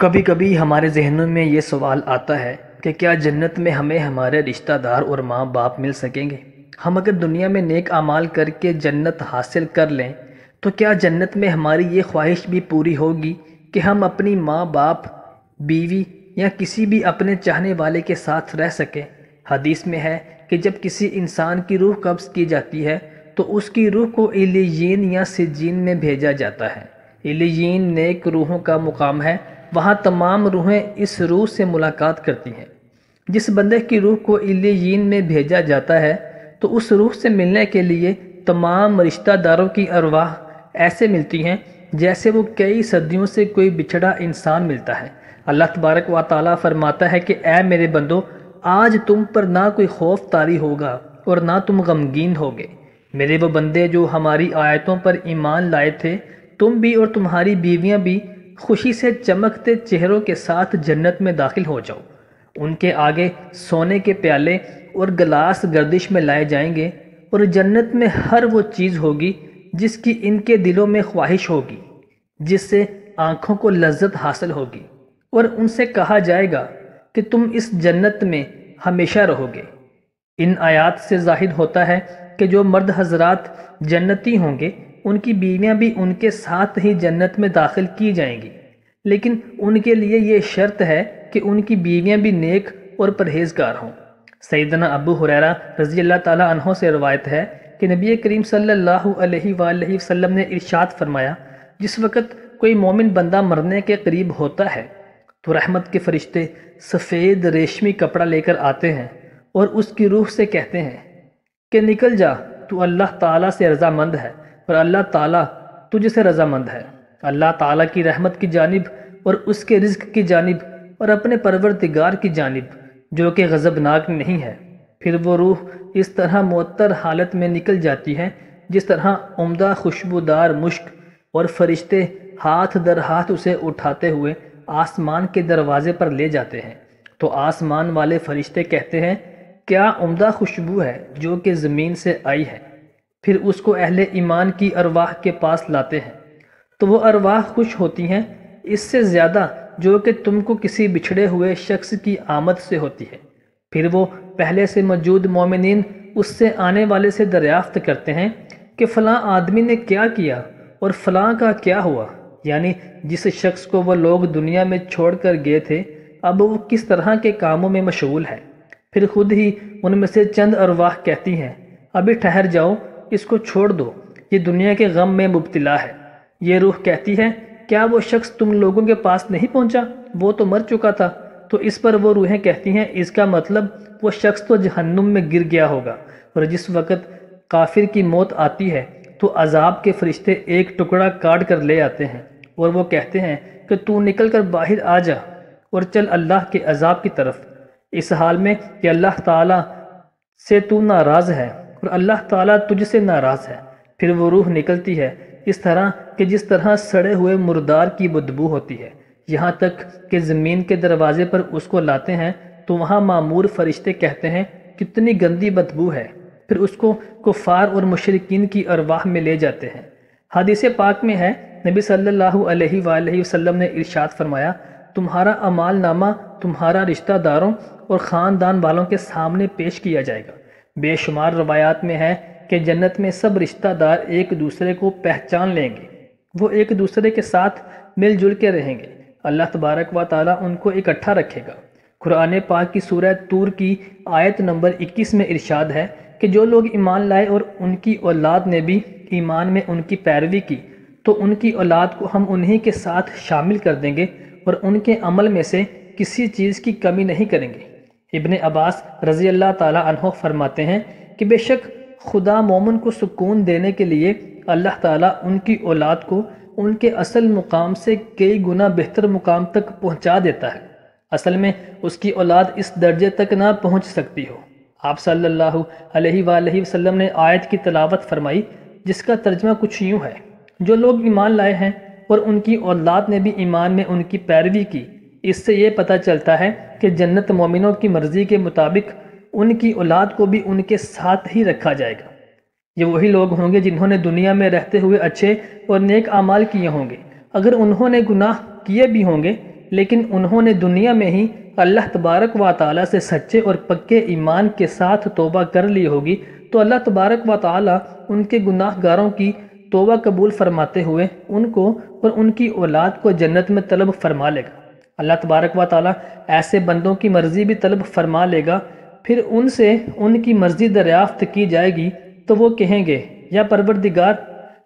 کبھی کبھی ہمارے ذہنوں میں یہ سوال آتا ہے کہ کیا جنت میں ہمیں ہمارے رشتہ دار اور ماں باپ مل سکیں گے؟ ہم اگر دنیا میں نیک اعمال کر کے جنت حاصل کر لیں تو کیا جنت میں ہماری یہ خواہش بھی پوری ہوگی کہ ہم اپنی ماں باپ، بیوی یا کسی بھی اپنے چاہنے والے کے ساتھ رہ سکیں؟ حدیث میں ہے کہ جب کسی انسان کی روح قبض کی جاتی ہے تو اس کی روح کو علیین یا سجین میں بھیجا جاتا ہے۔ علیین نیک روحوں کا مقام ہے، وہاں تمام روحیں اس روح سے ملاقات کرتی ہیں۔ جس بندے کی روح کو علیین میں بھیجا جاتا ہے تو اس روح سے ملنے کے لیے تمام رشتہ داروں کی ارواح ایسے ملتی ہیں جیسے وہ کئی صدیوں سے کوئی بچھڑا انسان ملتا ہے۔ اللہ تبارک و تعالیٰ فرماتا ہے کہ اے میرے بندو، آج تم پر نہ کوئی خوف طاری ہوگا اور نہ تم غمگین ہوگے۔ میرے وہ بندے جو ہماری آیتوں پر ایمان لائے تھے، تم بھی اور تمہاری بیویاں بھی خوشی سے چمکتے چہروں کے ساتھ جنت میں داخل ہو جاؤ۔ ان کے آگے سونے کے پیالے اور گلاس گردش میں لائے جائیں گے، اور جنت میں ہر وہ چیز ہوگی جس کی ان کے دلوں میں خواہش ہوگی، جس سے آنکھوں کو لذت حاصل ہوگی، اور ان سے کہا جائے گا کہ تم اس جنت میں ہمیشہ رہو گے۔ ان آیات سے ظاہر ہوتا ہے کہ جو مرد حضرات جنتی ہوں گے ان کی بیویاں بھی ان کے ساتھ ہی جنت میں داخل کی جائیں گی، لیکن ان کے لیے یہ شرط ہے کہ ان کی بیویاں بھی نیک اور پرہیزگار ہوں۔ سیدنا ابو ہریرہ رضی اللہ تعالیٰ عنہ سے روایت ہے کہ نبی کریم صلی اللہ علیہ وآلہ وسلم نے ارشاد فرمایا، جس وقت کوئی مومن بندہ مرنے کے قریب ہوتا ہے تو رحمت کے فرشتے سفید ریشمی کپڑا لے کر آتے ہیں اور اس کی روح سے کہتے ہیں کہ نکل جا، تو اللہ تعالیٰ سے رضامند ہے اور اللہ تعالیٰ تجھ سے رضامند ہے۔ اللہ تعالیٰ کی رحمت کی جانب اور اس کے رزق کی جانب اور اپنے پروردگار کی جانب جو کہ غضبناک نہیں ہے۔ پھر وہ روح اس طرح معطر حالت میں نکل جاتی ہے جس طرح عمدہ خوشبودار مشک، اور فرشتے ہاتھ در ہاتھ اسے اٹھاتے ہوئے آسمان کے دروازے پر لے جاتے ہیں، تو آسمان والے فرشتے کہتے ہیں کیا عمدہ خوشبو ہے جو کہ زمین سے آئی ہے۔ پھر اس کو اہل ایمان کی ارواح کے پاس لاتے ہیں تو وہ ارواح خوش ہوتی ہیں اس سے زیادہ جو کہ تم کو کسی بچھڑے ہوئے شخص کی آمد سے ہوتی ہے۔ پھر وہ پہلے سے موجود مومنین اس سے آنے والے سے دریافت کرتے ہیں کہ فلاں آدمی نے کیا کیا اور فلاں کا کیا ہوا، یعنی جس شخص کو وہ لوگ دنیا میں چھوڑ کر گئے تھے اب وہ کس طرح کے کاموں میں مشغول ہے۔ پھر خود ہی ان میں سے چند ارواح کہتی ہیں ابھی ٹھہر جاؤ، اس کو چھوڑ دو، یہ دنیا کے غم میں مبتلا ہے۔ یہ روح کہتی ہے کیا وہ شخص تم لوگوں کے پاس نہیں پہنچا، وہ تو مر چکا تھا۔ تو اس پر وہ روحیں کہتی ہیں اس کا مطلب وہ شخص تو جہنم میں گر گیا ہوگا۔ اور جس وقت کافر کی موت آتی ہے تو عذاب کے فرشتے ایک ٹکڑا کاٹ کر لے آتے ہیں اور وہ کہتے ہیں کہ تو نکل کر باہر آ جا اور چل اللہ کے عذاب کی طرف، اس حال میں کہ اللہ تعالیٰ سے تو ناراض ہے اور اللہ تعالیٰ تجھ سے ناراض ہے۔ پھر وہ روح نکلتی ہے اس طرح کہ جس طرح سڑے ہوئے مردار کی بدبو ہوتی ہے، یہاں تک کہ زمین کے دروازے پر اس کو لاتے ہیں تو وہاں مامور فرشتے کہتے ہیں کتنی گندی بدبو ہے۔ پھر اس کو کفار اور مشرکین کی ارواح میں لے جاتے ہیں۔ حدیث پاک میں ہے نبی صلی اللہ علیہ وآلہ وسلم نے ارشاد فرمایا، تمہارا اعمال نامہ تمہارا رشتہ داروں اور خاندان والوں کے سامنے پیش کیا جائے گا۔ بے شمار روایات میں ہے کہ جنت میں سب رشتہ دار ایک دوسرے کو پہچان لیں گے، وہ ایک دوسرے کے ساتھ مل جل کے رہیں گے۔ اللہ تبارک و تعالیٰ ان کو اکٹھا رکھے گا۔ قرآن پاک کی سورہ طور کی آیت نمبر 21 میں ارشاد ہے کہ جو لوگ ایمان لائے اور ان کی اولاد نے بھی ایمان میں ان کی پیروی کی تو ان کی اولاد کو ہم انہی کے ساتھ شامل کر دیں گے اور ان کے عمل میں سے کسی چیز کی کمی نہیں کریں گے۔ ابن عباس رضی اللہ تعالیٰ عنہ فرماتے ہیں کہ بے شک خدا مومن کو سکون دینے کے لیے اللہ تعالیٰ ان کی اولاد کو ان کے اصل مقام سے کئی گنا بہتر مقام تک پہنچا دیتا ہے۔ اصل میں اس کی اولاد اس درجے تک نہ پہنچ سکتی ہو۔ آپ صلی اللہ علیہ وآلہ وسلم نے آیت کی تلاوت فرمائی جس کا ترجمہ کچھ یوں ہے، جو لوگ ایمان لائے ہیں اور ان کی اولاد نے بھی ایمان میں ان کی پیروی کی، اس سے یہ پتہ چلتا ہے کہ جنت مومنوں کی مرضی کے مطابق ان کی اولاد کو بھی ان کے ساتھ ہی رکھا جائے گا۔ یہ وہی لوگ ہوں گے جنہوں نے دنیا میں رہتے ہوئے اچھے اور نیک اعمال کیے ہوں گے۔ اگر انہوں نے گناہ کیے بھی ہوں گے لیکن انہوں نے دنیا میں ہی اللہ تبارک و تعالیٰ سے سچے اور پکے ایمان کے ساتھ توبہ کر لی ہوگی تو اللہ تبارک و تعالیٰ ان کے گناہ گاروں کی توبہ قبول فرماتے ہوئے ان کو اور ان کی اولاد کو جنت میں طلب فرما لے گا۔ اللہ تبارک و تعالیٰ ایسے بندوں کی مرضی بھی طلب فرما لے گا، پھر ان سے ان کی مرضی دریافت کی جائے گی تو وہ کہیں گے یا پروردگار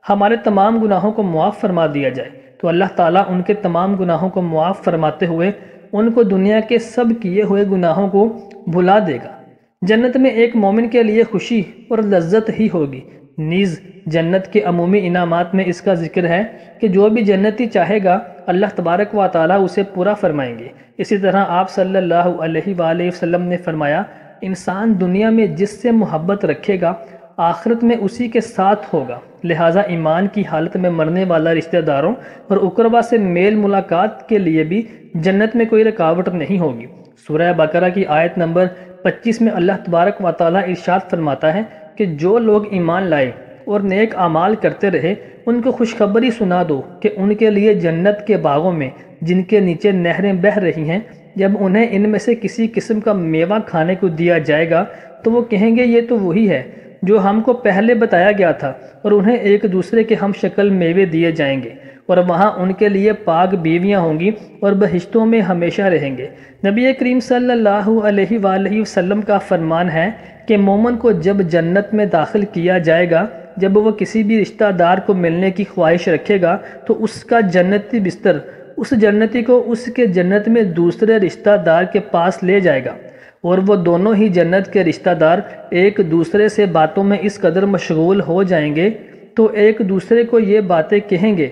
ہمارے تمام گناہوں کو معاف فرما دیا جائے، تو اللہ تعالیٰ ان کے تمام گناہوں کو معاف فرماتے ہوئے ان کو دنیا کے سب کیے ہوئے گناہوں کو بھلا دے گا۔ جنت میں ایک مومن کے لیے خوشی اور لذت ہی ہوگی۔ نیز جنت کے عمومی انعامات میں اس کا ذکر ہے کہ جو بھی جنتی چاہے گا اللہ تبارک و تعالیٰ اسے پورا فرمائیں گے۔ اسی طرح آپ صلی اللہ علیہ وآلہ وسلم نے فرمایا، انسان دنیا میں جس سے محبت رکھے گا آخرت میں اسی کے ساتھ ہوگا، لہٰذا ایمان کی حالت میں مرنے والا رشتہ داروں اور اقربا سے میل ملاقات کے لیے بھی جنت میں کوئی رکاوٹ نہیں ہوگی۔ سورہ بقرہ کی آیت نمبر 25 میں اللہ تبارک و تعالیٰ ارشاد فرماتا ہے کہ جو لوگ ایمان لائے اور نیک اعمال کرتے رہے ان کو خوشخبری سنا دو کہ ان کے لیے جنت کے باغوں میں جن کے نیچے نہریں بہہ رہی ہیں، جب انہیں ان میں سے کسی قسم کا میوہ کھانے کو دیا جائے گا تو وہ کہیں گے یہ تو وہی ہے جو ہم کو پہلے بتایا گیا تھا، اور انہیں ایک دوسرے کے ہم شکل میوے دیے جائیں گے، اور وہاں ان کے لیے پاک بیویاں ہوں گی اور بہشتوں میں ہمیشہ رہیں گے۔ نبی کریم صلی اللہ علیہ وآلہ وسلم کا فرمان ہے کہ مومن کو جب جنت میں داخل کیا جائے گا، جب وہ کسی بھی رشتہ دار کو ملنے کی خواہش رکھے گا تو اس کا جنتی بستر اس جنتی کو اس کے جنت میں دوسرے رشتہ دار کے پاس لے جائے گا، اور وہ دونوں ہی جنت کے رشتہ دار ایک دوسرے سے باتوں میں اس قدر مشغول ہو جائیں گے تو ایک دوسرے کو یہ باتیں کہیں گے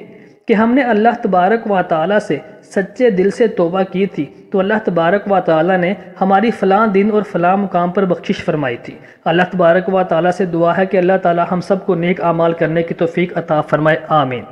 کہ ہم نے اللہ تبارک و تعالیٰ سے سچے دل سے توبہ کی تھی تو اللہ تبارک و تعالیٰ نے ہماری فلاں دن اور فلاں مقام پر بخشش فرمائی تھی۔ اللہ تبارک و تعالیٰ سے دعا ہے کہ اللہ تعالیٰ ہم سب کو نیک اعمال کرنے کی توفیق عطا فرمائے، آمین۔